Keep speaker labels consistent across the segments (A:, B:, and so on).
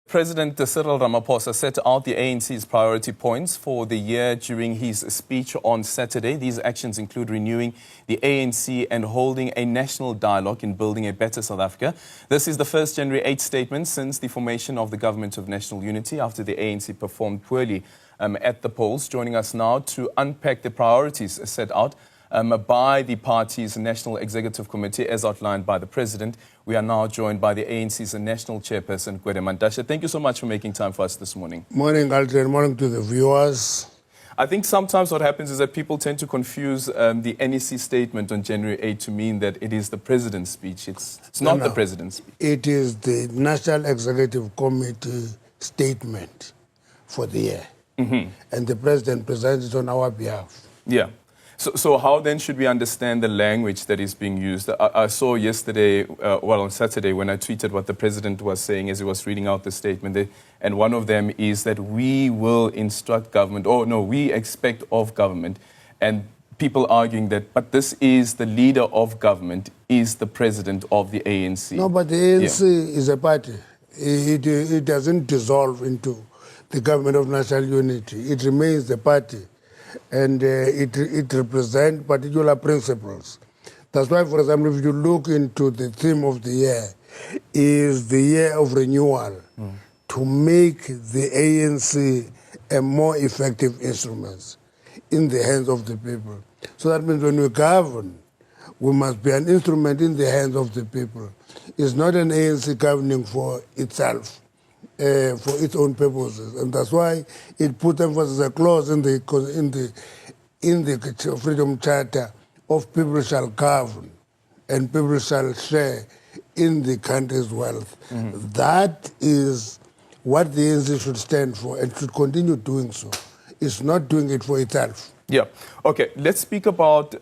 A: President Cyril Ramaphosa set out the ANC's priority points for the year during his speech on Saturday. These actions include renewing the ANC and holding a national dialogue in building a better South Africa. This is the first January 8 statement since the formation of the Government of National Unity after the ANC performed poorly at the polls. Joining us now to unpack the priorities set out by the party's National Executive Committee, as outlined by the President. We are now joined by the ANC's National Chairperson, Gwede Mantashe. Thank you so much for making time for us this morning.
B: Morning, Aldrin. Morning to the viewers.
A: I think sometimes what happens is that people tend to confuse the NEC statement on January 8 to mean that it is the President's speech. It's not the President's speech.
B: It is the National Executive Committee statement for the year. And the President presents it on our behalf.
A: Yeah. So how then should we understand the language that is being used? I saw yesterday, on Saturday, when I tweeted what the President was saying as he was reading out the statement, and one of them is that we will instruct government, or no, we expect of government, and people arguing that, but this is the leader of government, is the President of the ANC.
B: No, but the ANC is a party. It doesn't dissolve into the Government of National Unity. It remains the party. And it represents particular principles. That's why, for example, if you look into the theme of the year, is the year of renewal, to make the ANC a more effective instrument in the hands of the people. So that means when we govern, we must be an instrument in the hands of the people. It's not an ANC governing for itself. For its own purposes, and that's why it put emphasis a clause in the Freedom Charter of people shall govern and people shall share in the country's wealth. That is what the ANC should stand for and should continue doing so. It's not doing it for itself.
A: Yeah. Okay, let's speak about,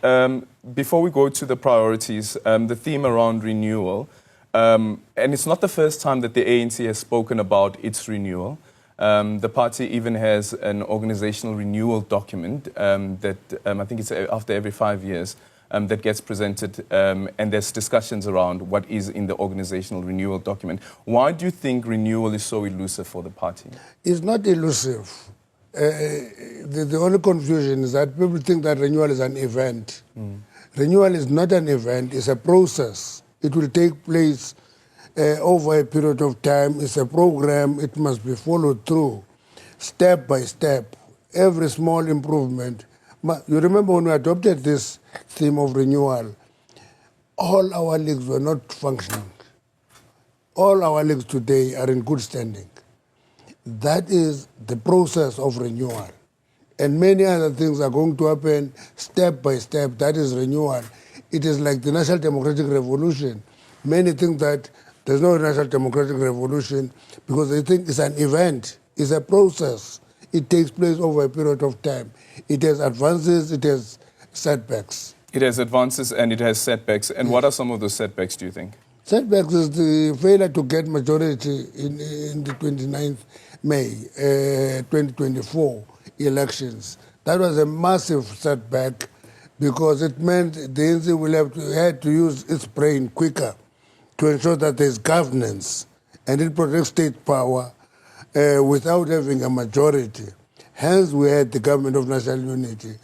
A: before we go to the priorities, the theme around renewal. And it's not the first time that the ANC has spoken about its renewal. The party even has an organizational renewal document that I think it's after every 5 years that gets presented, and there's discussions around what is in the organizational renewal document. Why do you think renewal is so elusive for the party?
B: It's not elusive. The only confusion is that people think that renewal is an event. Renewal is not an event, it's a process. It will take place over a period of time. It's a program. It must be followed through, step by step. Every small improvement. You remember when we adopted this theme of renewal, all our leagues were not functioning. All our leagues today are in good standing. That is the process of renewal. And many other things are going to happen step by step. That is renewal. It is like the National Democratic Revolution. Many think that there's no National Democratic Revolution because they think it's an event, it's a process. It takes place over a period of time. It has advances, it has setbacks.
A: It has advances and it has setbacks. And what are some of those setbacks, do you think?
B: Setbacks is the failure to get majority in the 29th May 2024 elections. That was a massive setback, because it meant the ANC will have to use its brain quicker to ensure that there's governance and it protects state power without having a majority. Hence, we had the Government of National Unity.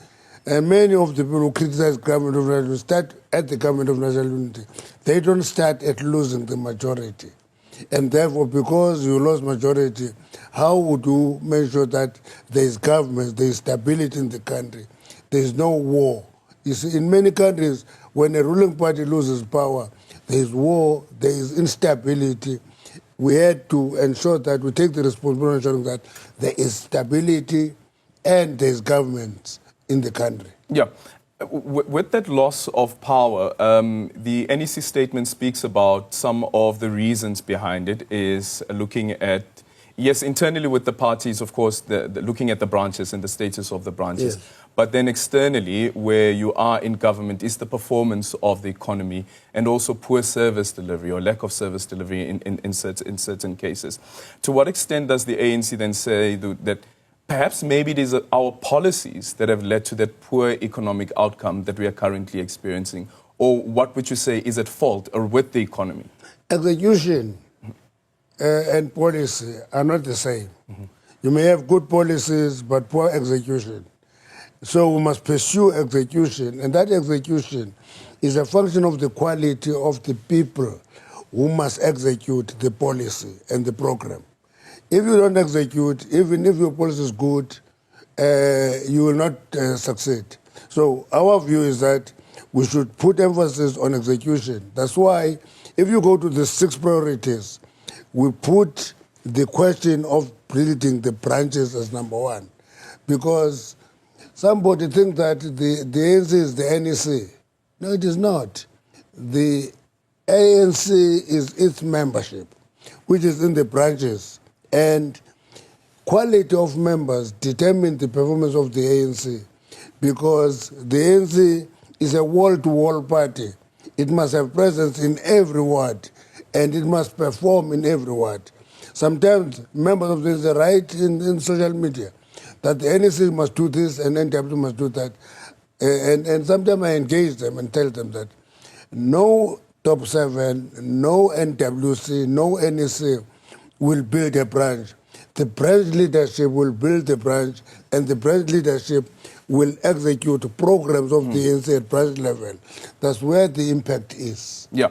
B: And many of the people who criticize Government of National Unity start at the Government of National Unity. They don't start at losing the majority. And therefore, because you lost majority, how would you make sure that there's government, there's stability in the country, there's no war? You see, in many countries, when a ruling party loses power, there is war, there is instability. We had to ensure that we take the responsibility of ensuring that there is stability and there is government in the country.
A: Yeah. With that loss of power, the NEC statement speaks about some of the reasons behind it, is looking at, yes, internally with the parties, of course, looking at the branches and the status of the branches. Yes. But then externally, where you are in government, is the performance of the economy and also poor service delivery or lack of service delivery in certain cases. To what extent does the ANC then say that perhaps maybe it is our policies that have led to that poor economic outcome that we are currently experiencing? Or what would you say is at fault or with the economy?
B: Execution and policy are not the same. You may have good policies but poor execution. So we must pursue execution, and that execution is a function of the quality of the people who must execute the policy and the program. If you don't execute, even if your policy is good, you will not succeed. So our view is that we should put emphasis on execution. That's why if you go to the 6 priorities, we put the question of building the branches as number 1. Because somebody thinks that the ANC is the NEC. No, it is not. The ANC is its membership, which is in the branches. And quality of members determine the performance of the ANC, because the ANC is a wall-to-wall party. It must have presence in every ward, and it must perform in every ward. Sometimes members of the ANC write in social media that the NEC must do this and NW must do that. And sometimes I engage them and tell them that no top 7, no NWC, no NEC will build a branch. The branch leadership will build the branch, and the branch leadership will execute programs of the ANC at branch level. That's where the impact is.
A: Yeah.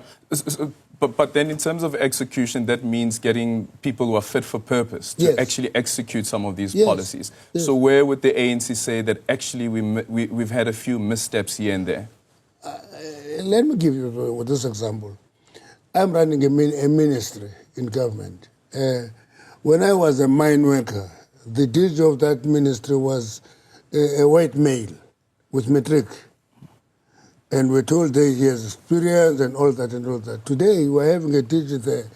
A: But then in terms of execution, that means getting people who are fit for purpose to actually execute some of these policies.
B: Yes.
A: So where would the ANC say that actually we've had a few missteps here and there?
B: Let me give you this example. I'm running a ministry in government. When I was a mine worker, the DG of that ministry was a white male with matric. And we're told that he has experience and all that and all that. Today, we're having a teacher there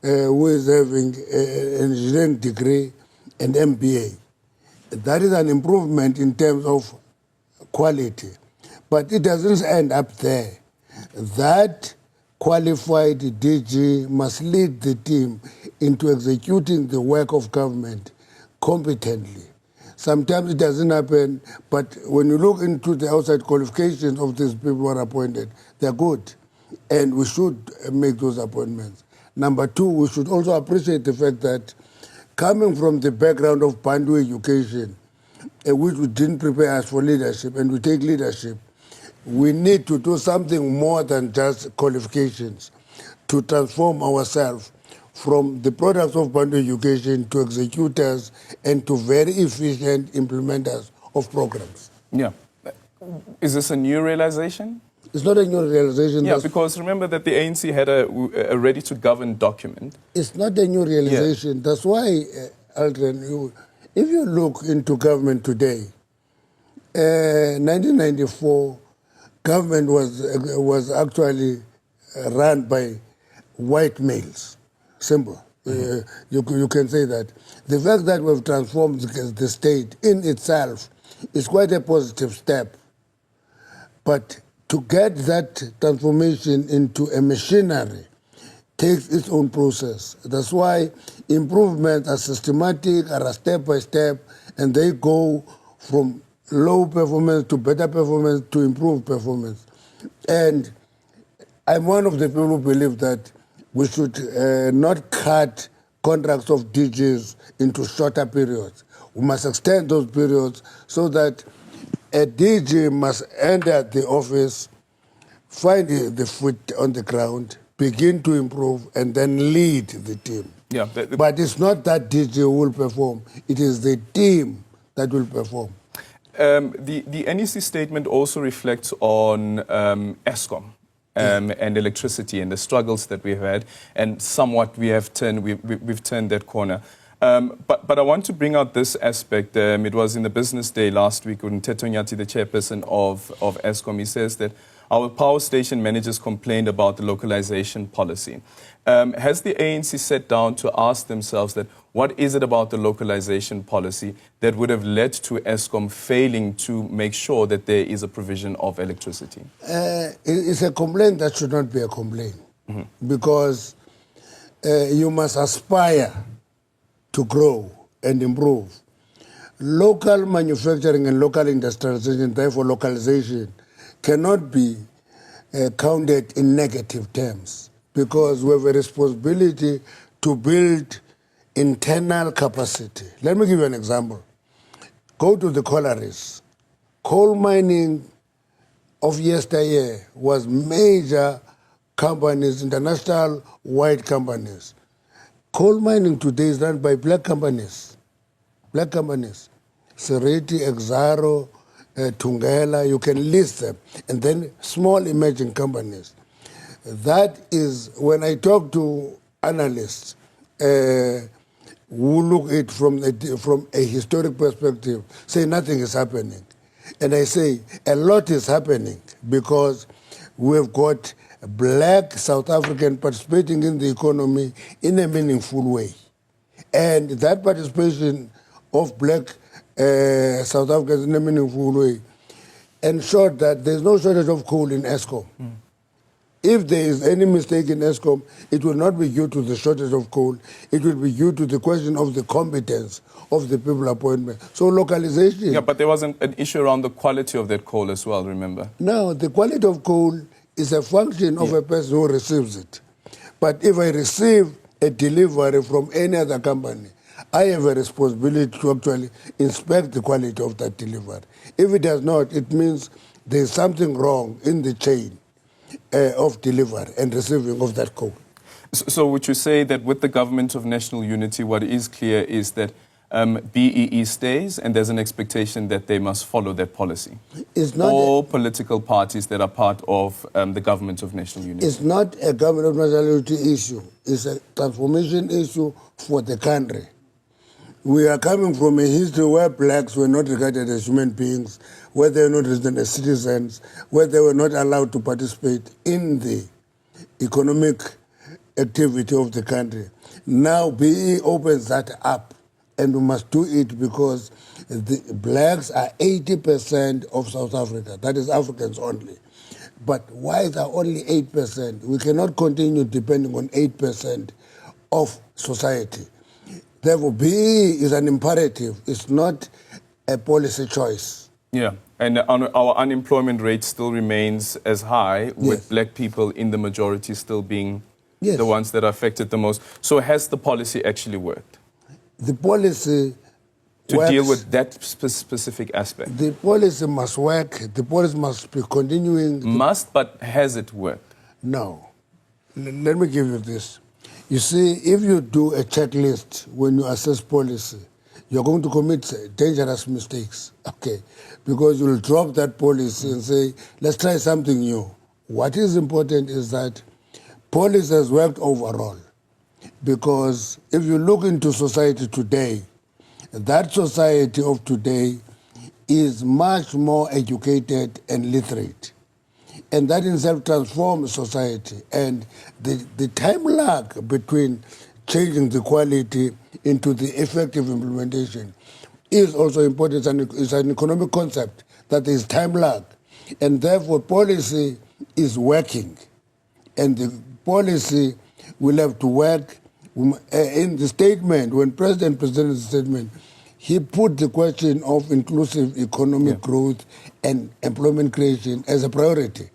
B: who is having an engineering degree and MBA. That is an improvement in terms of quality. But it doesn't end up there. That qualified DG must lead the team into executing the work of government competently. Sometimes it doesn't happen, but when you look into the outside qualifications of these people who are appointed, they're good. And we should make those appointments. Number 2, we should also appreciate the fact that coming from the background of Bantu education, which we didn't prepare us for leadership, and we take leadership, we need to do something more than just qualifications to transform ourselves from the products of Bantu education to executors and to very efficient implementers of programs.
A: Yeah. Is this a new realization?
B: It's not a new realization.
A: Yeah, because remember that the ANC had a ready-to-govern document.
B: It's not a new realization. Yeah. That's why, Aldrin, if you look into government today, 1994, government was actually run by white males. Simple. You can say that. The fact that we've transformed the state in itself is quite a positive step. But to get that transformation into a machinery takes its own process. That's why improvements are systematic, are a step by step, and they go from low performance to better performance to improved performance. And I'm one of the people who believe that we should not cut contracts of DGs into shorter periods. We must extend those periods so that a DG must enter the office, find the foot on the ground, begin to improve, and then lead the team.
A: Yeah,
B: but it's not that DG who will perform. It is the team that will perform.
A: The NEC statement also reflects on ESCOM. And electricity and the struggles that we've had, and somewhat we've turned that corner. But I want to bring out this aspect. It was in the business day last week when Teto Nyati, the chairperson of ESCOM, he says that our power station managers complained about the localization policy. Has the ANC sat down to ask themselves that what is it about the localization policy that would have led to ESCOM failing to make sure that there is a provision of electricity?
B: It's a complaint that should not be a complaint, because you must aspire to grow and improve. Local manufacturing and local industrialization, therefore localization, cannot be counted in negative terms, because we have a responsibility to build internal capacity. Let me give you an example. Go to the collieries. Coal mining of yesteryear was major companies, international white companies. Coal mining today is run by black companies. Black companies. Seriti, Exaro, Tungela, you can list them. And then small emerging companies. That is, when I talk to analysts who look at it from a historic perspective, say nothing is happening. And I say a lot is happening because we've got black South African participating in the economy in a meaningful way. And that participation of black South Africans in a meaningful way ensured that there's no shortage of coal in Eskom. If there is any mistake in Eskom, it will not be due to the shortage of coal. It will be due to the question of the competence of the people appointment. So localization.
A: Yeah, but there was an issue around the quality of that coal as well, remember?
B: No, the quality of coal is a function of a person who receives it. But if I receive a delivery from any other company, I have a responsibility to actually inspect the quality of that delivery. If it does not, it means there's something wrong in the chain of delivery and receiving of that coal.
A: So would you say that with the government of national unity, what is clear is that BEE stays and there's an expectation that they must follow that policy?
B: It's not
A: all political parties that are part of the government of national unity.
B: It's not a government of national unity issue. It's a transformation issue for the country. We are coming from a history where blacks were not regarded as human beings, where they were not regarded as citizens, where they were not allowed to participate in the economic activity of the country. Now BE opens that up, and we must do it because the blacks are 80% of South Africa. That is Africans only. But whites are only 8%. We cannot continue depending on 8% of society. Therefore, BE is an imperative. It's not a policy choice.
A: Yeah, and our unemployment rate still remains as high, with black people in the majority still being the ones that are affected the most. So has the policy actually worked?
B: The policy
A: to
B: works,
A: deal with that specific aspect?
B: The policy must work. The policy must be continuing.
A: Must, but has it worked?
B: No. Let me give you this. You see, if you do a checklist when you assess policy, you're going to commit dangerous mistakes, okay? Because you'll drop that policy and say, let's try something new. What is important is that policy has worked overall. Because if you look into society today, that society of today is much more educated and literate. And that in itself transforms society. And the time lag between changing the quality into the effective implementation is also important. It's an economic concept that there is time lag. And therefore policy is working. And the policy will have to work. In the statement, when President presented the statement, he put the question of inclusive economic growth and employment creation as a priority.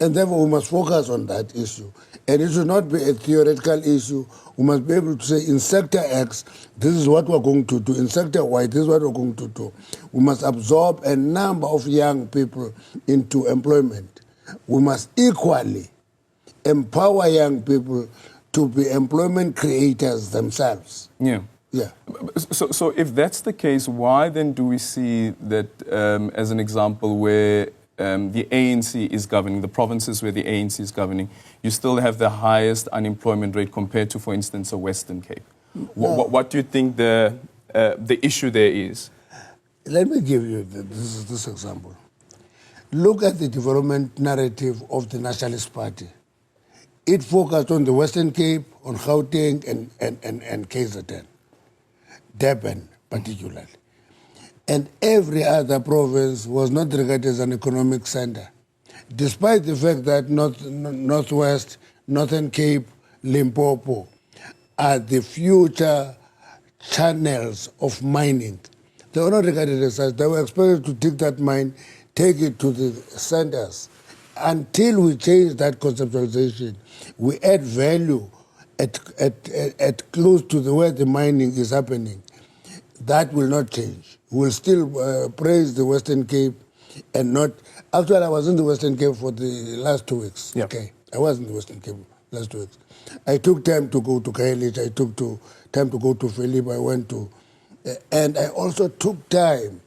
B: And therefore, we must focus on that issue. And it should not be a theoretical issue. We must be able to say, in sector X, this is what we're going to do. In sector Y, this is what we're going to do. We must absorb a number of young people into employment. We must equally empower young people to be employment creators themselves.
A: Yeah.
B: Yeah.
A: So if that's the case, why then do we see that, as an example, where the ANC is governing, the provinces where the ANC is governing, you still have the highest unemployment rate compared to, for instance, a Western Cape? What do you think the issue there is?
B: Let me give you this example. Look at the development narrative of the Nationalist Party. It focused on the Western Cape, on Gauteng and KZN, Durban particularly. And every other province was not regarded as an economic center, despite the fact that Northwest, Northern Cape, Limpopo are the future channels of mining. They were not regarded as such. They were expected to dig that mine, take it to the centers. Until we change that conceptualization, we add value at close to where the mining is happening, that will not change. We'll still praise the Western Cape and not... Actually, I was in the Western Cape for the last 2 weeks.
A: Yeah.
B: Okay, I was in the Western Cape last 2 weeks. I took time to go to Khayelitsha, I took time to go to Philip, I went to... and I also took time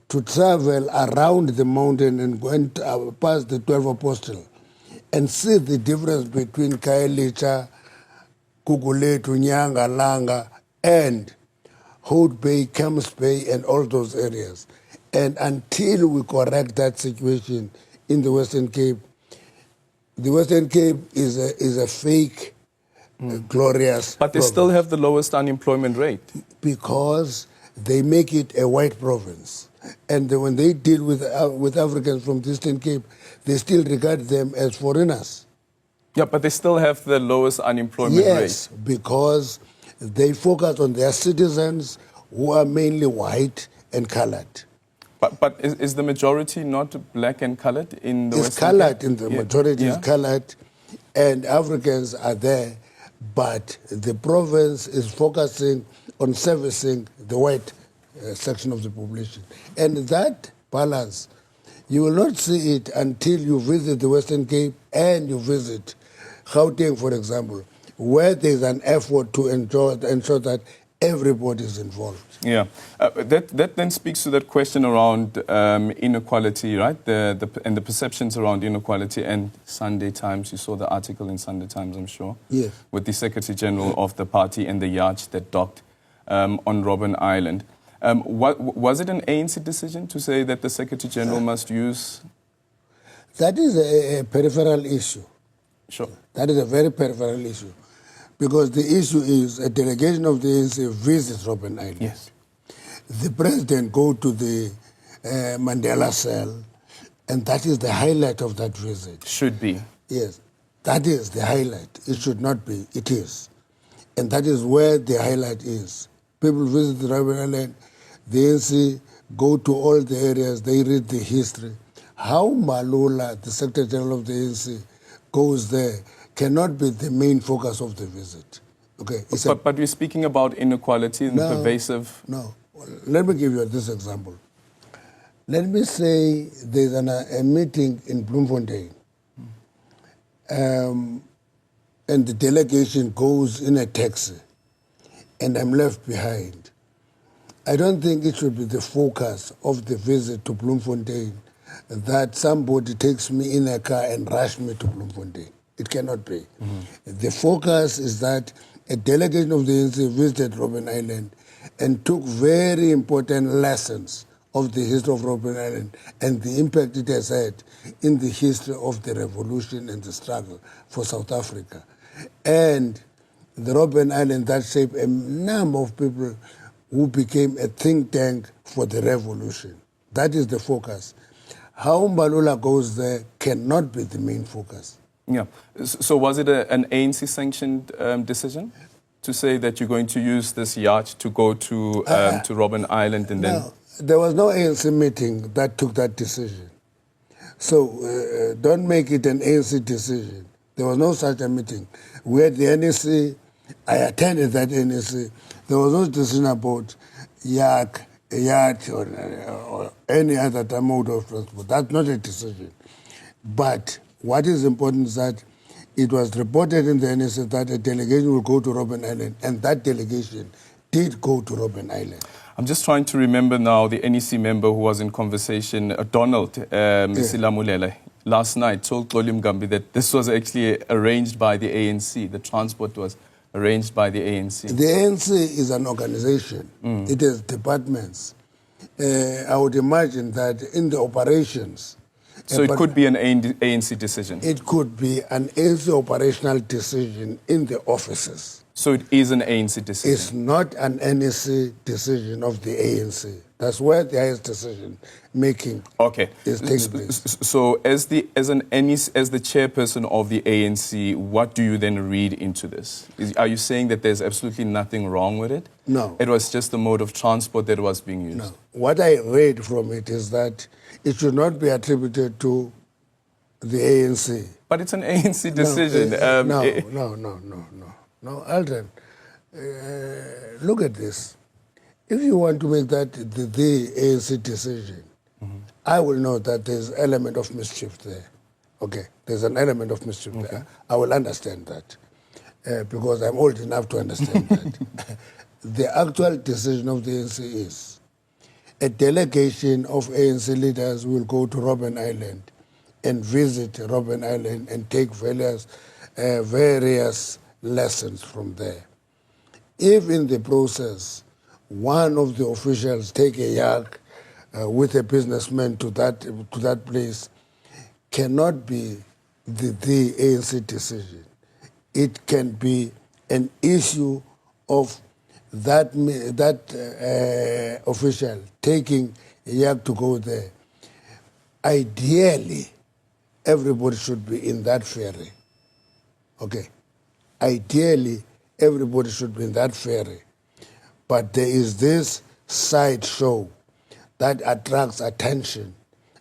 B: to travel around the mountain and went past the 12 Apostles and see the difference between Khayelitsha, Gugulethu, Nyanga, Langa, and Hout Bay, Camps Bay, and all those areas. And until we correct that situation in the Western Cape, the Western Cape is a fake, glorious
A: But they
B: province.
A: still have the lowest unemployment rate.
B: Because they make it a white province. And when they deal with Africans from the Eastern Cape, they still regard them as foreigners.
A: Yeah, but they still have the lowest unemployment
B: Yes,
A: rate.
B: because they focus on their citizens who are mainly white and colored.
A: But is the majority not black and colored in the
B: It's
A: Western
B: colored,
A: Cape?
B: in the majority is
A: Yeah.
B: colored, and Africans are there, but the province is focusing on servicing the white section of the population. And that balance, you will not see it until you visit the Western Cape and you visit Gauteng, for example, where there's an effort to ensure that everybody is involved.
A: Yeah, that then speaks to that question around inequality, right? And the perceptions around inequality. And Sunday Times, you saw the article in Sunday Times, I'm sure.
B: Yes.
A: With the Secretary General of the party and the yacht that docked on Robben Island. Was it an ANC decision to say that the Secretary General must use?
B: That is a peripheral issue.
A: Sure.
B: That is a very peripheral issue. Because the issue is a delegation of the ANC visits Robben Island.
A: Yes.
B: The president go to the Mandela cell, and that is the highlight of that visit.
A: Should be.
B: Yes, that is the highlight. It should not be. It is. And that is where the highlight is. People visit the Robben Island, the ANC go to all the areas, they read the history. How Mbalula, the Secretary General of the ANC, goes there cannot be the main focus of the visit. Okay.
A: But we're speaking about inequality and pervasive...
B: No. Let me give you this example. Let me say there's a meeting in Bloemfontein, and the delegation goes in a taxi, and I'm left behind. I don't think it should be the focus of the visit to Bloemfontein that somebody takes me in a car and rush me to Bloemfontein. It cannot be. Mm-hmm. The focus is that a delegation of the ANC visited Robben Island and took very important lessons of the history of Robben Island and the impact it has had in the history of the revolution and the struggle for South Africa. And the Robben Island that shaped a number of people who became a think tank for the revolution. That is the focus. How Mbalula goes there cannot be the main focus.
A: Yeah. So was it an ANC-sanctioned decision to say that you're going to use this yacht to go to Robben Island and then...
B: No, there was no ANC meeting that took that decision. So don't make it an ANC decision. There was no such a meeting. We had the NEC, I attended that NEC. There was no decision about yacht or any other mode of transport. That's not a decision. But what is important is that it was reported in the NEC that a delegation will go to Robben Island, and that delegation did go to Robben Island.
A: I'm just trying to remember now the NEC member who was in conversation, Donald Silamulele, last night told Xoli Mgambi that this was actually arranged by the ANC. The transport was arranged by the ANC.
B: The ANC is an organization. It has departments. I would imagine that in the operations...
A: So it could be an ANC decision?
B: It could be an ANC operational decision in the offices.
A: So it is an ANC decision?
B: It's not an NEC decision of the ANC. That's where the highest decision making is taking place.
A: So as the chairperson of the ANC, what do you then read into this? Are you saying that there's absolutely nothing wrong with it?
B: No.
A: It was just the mode of transport that was being used?
B: No. What I read from it is that it should not be attributed to the ANC.
A: But it's an ANC decision.
B: No. No, Aldrin, look at this. If you want to make that the ANC decision, I will know that there's an element of mischief there. Okay, there's an element of mischief there. I will understand that because I'm old enough to understand that. The actual decision of the ANC is a delegation of ANC leaders will go to Robben Island and visit Robben Island and take various lessons from there. If in the process one of the officials take a yacht with a businessman to that place, cannot be the ANC decision. It can be an issue of that official taking a yacht to go there. Ideally, everybody should be in that ferry. Okay. Ideally, everybody should be in that ferry. But there is this side show that attracts attention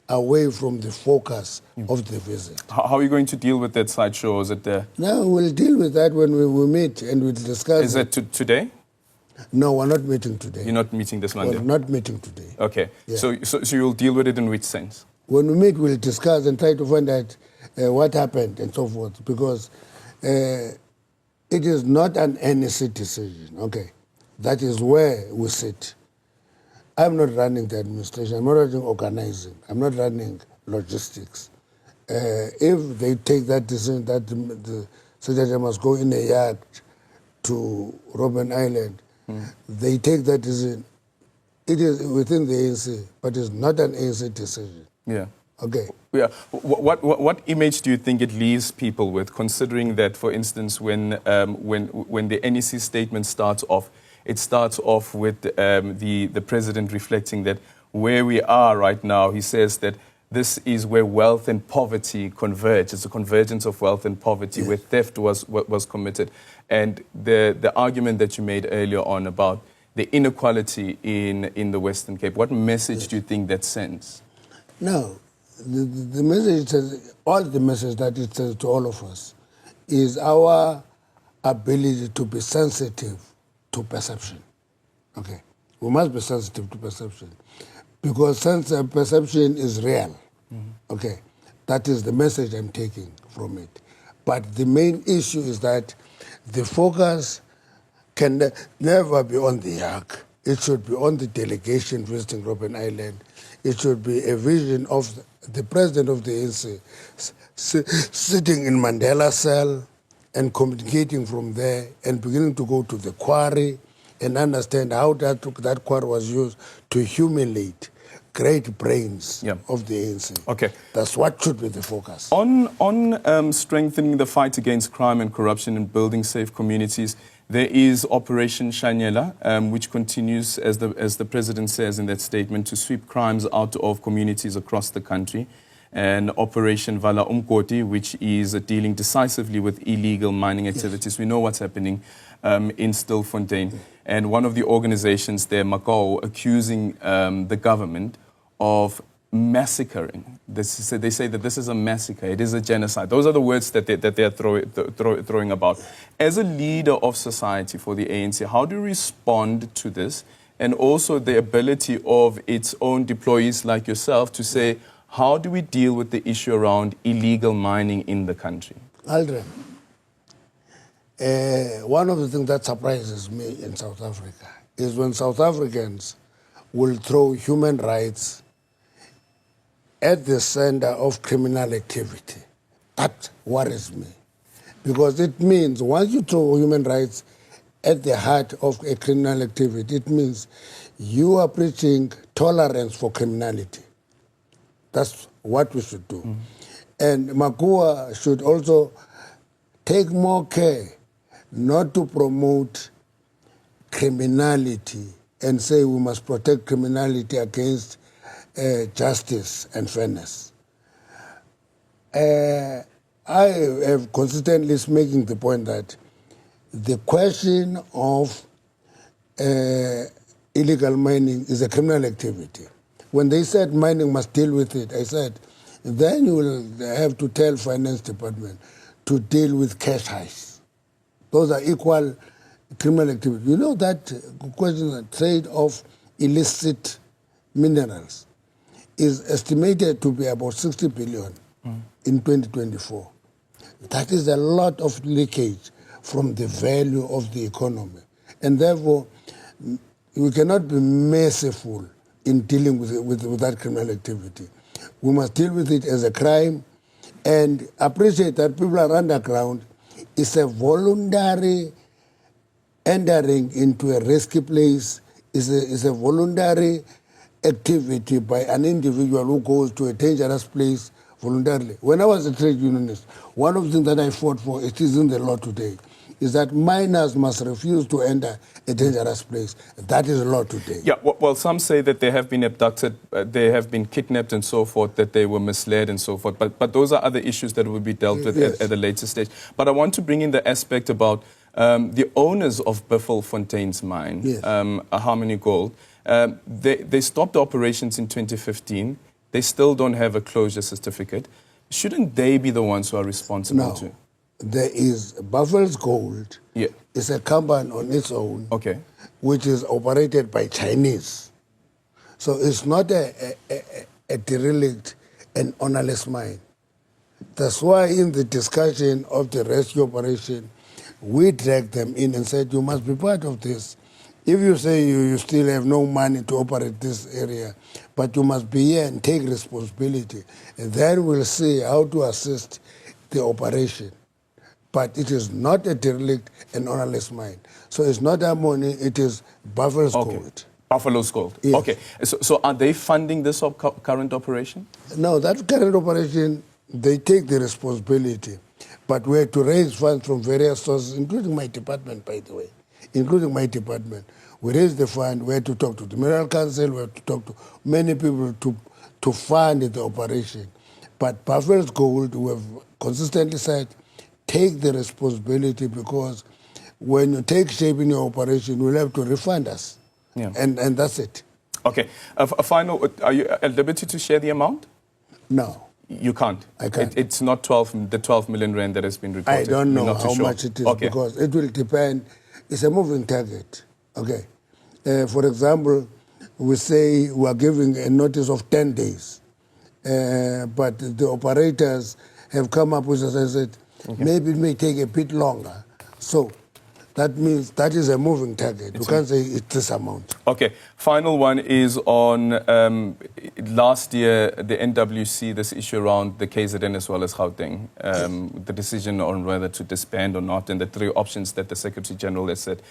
B: away from the focus of the visit.
A: How are you going to deal with that sideshow? Is it there?
B: No, we'll deal with that when we meet and we'll discuss.
A: Is it today?
B: No, we're not meeting today.
A: You're not meeting this Monday?
B: We're not meeting today.
A: Okay.
B: Yeah.
A: So you'll deal with it in which sense?
B: When we meet, we'll discuss and try to find out what happened and so forth, because it is not an NEC decision, okay? That is where we sit. I'm not running the administration. I'm not running organizing. I'm not running logistics. If they take that decision that the secretary must go in a yacht to Robben Island, they take that decision. It is within the ANC, but it's not an ANC decision.
A: Yeah.
B: Okay.
A: Yeah. What image do you think it leaves people with, considering that, for instance, when the NEC statement starts off, it starts off with the president reflecting that where we are right now, he says that this is where wealth and poverty converge. It's a convergence of wealth and poverty, yes, where theft was committed. And the argument that you made earlier on about the inequality in the Western Cape, what message, yes, do you think that sends?
B: No, the message says, all the message that it says to all of us is our ability to be sensitive to perception. Okay, we must be sensitive to perception because perception is real. Okay, that is the message I'm taking from it. But the main issue is that the focus can never be on the yacht. It should be on the delegation visiting Robben Island. It should be a vision of the president of the ANC sitting in Mandela cell and communicating from there and beginning to go to the quarry and understand how that quarry was used to humiliate great brains, yeah, of the ANC. Okay. That's what should be the focus.
A: On strengthening the fight against crime and corruption and building safe communities, there is Operation Shanyela, which continues, as the president says in that statement, to sweep crimes out of communities across the country. And Operation Vala Umkoti, which is dealing decisively with illegal mining activities. Yes. We know what's happening in Stilfontein. And one of the organizations there, Makau, accusing the government of massacring. They say that this is a massacre. It is a genocide. Those are the words that they are throwing about. As a leader of society for the ANC, how do you respond to this? And also the ability of its own deployees like yourself to say, how do we deal with the issue around illegal mining in the country?
B: Aldrin, one of the things that surprises me in South Africa is when South Africans will throw human rights at the center of criminal activity. That worries me. Because it means once you throw human rights at the heart of a criminal activity, it means you are preaching tolerance for criminality. That's what we should do. Mm-hmm. And Makua should also take more care not to promote criminality and say we must protect criminality against justice and fairness. I have consistently making the point that the question of illegal mining is a criminal activity. When they said mining must deal with it, I said, then you will have to tell Finance Department to deal with cash highs. Those are equal criminal activity. You know that question of trade of illicit minerals is estimated to be about 60 billion in 2024. That is a lot of leakage from the value of the economy. And therefore, we cannot be merciful in dealing with that criminal activity. We must deal with it as a crime and appreciate that people are underground. It's a voluntary entering into a risky place. It's a voluntary activity by an individual who goes to a dangerous place voluntarily. When I was a trade unionist, one of the things that I fought for, it is in the law today, is that miners must refuse to enter a dangerous place. That is the law today.
A: Yeah, well, some say that they have been abducted, they have been kidnapped and so forth, that they were misled and so forth. But those are other issues that will be dealt with at a later stage. But I want to bring in the aspect about the owners of Biffelfontein's mine, Harmony Gold. They stopped operations in 2015. They still don't have a closure certificate. Shouldn't they be the ones who are responsible too?
B: There is Buffalo's Gold.
A: Yeah.
B: It's a company on its own, which is operated by Chinese. So it's not a derelict and ownerless mine. That's why in the discussion of the rescue operation, we dragged them in and said, you must be part of this. If you say you still have no money to operate this area, but you must be here and take responsibility, and then we'll see how to assist the operation. But it is not a derelict and ownerless mine. So it's not Harmony, it is Buffalo's Gold.
A: Buffalo's Gold.
B: Yes.
A: Okay. So are they funding this current operation?
B: No, that current operation, they take the responsibility. But we had to raise funds from various sources, including my department, by the way. Including my department. We raised the fund, we had to talk to the Mineral Council, we had to talk to many people to fund the operation. But Buffalo's Gold, we have consistently said, take the responsibility, because when you take shape in your operation, you'll have to refund us. Yeah. And that's it.
A: Okay. A final, are you at liberty to share the amount?
B: No.
A: You can't?
B: I can't.
A: It's not the 12 million rand that has been reported?
B: I don't know how much it is, because it will depend. It's a moving target. Okay. For example, we say we are giving a notice of 10 days. But the operators have come up with, as I said, maybe it may take a bit longer. So that means that is a moving target. You can't say it's this amount.
A: Okay. Final one is on last year, the NWC, this issue around the KZN as well as Gauteng, the decision on whether to disband or not, and the three options that the Secretary General has said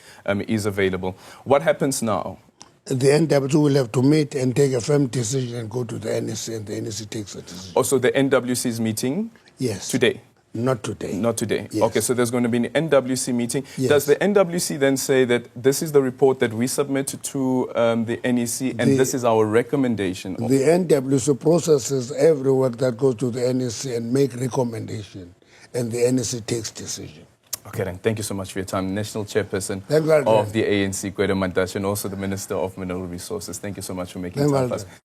A: is available. What happens now?
B: The NWC will have to meet and take a firm decision and go to the NEC, and the NEC takes a decision.
A: Also, the NWC is meeting today?
B: Not today.
A: Not today.
B: Yes.
A: Okay, so there's going to be an NWC meeting.
B: Yes.
A: Does the NWC then say that this is the report that we submit to the NEC and this is our recommendation?
B: The NWC processes every work that goes to the NEC and make recommendation, and the NEC takes decision.
A: Okay, then. Thank you so much for your time. National Chairperson
B: of
A: the ANC, Gwede Mantashe, and also the Minister of Mineral Resources. Thank you so much for making time for us.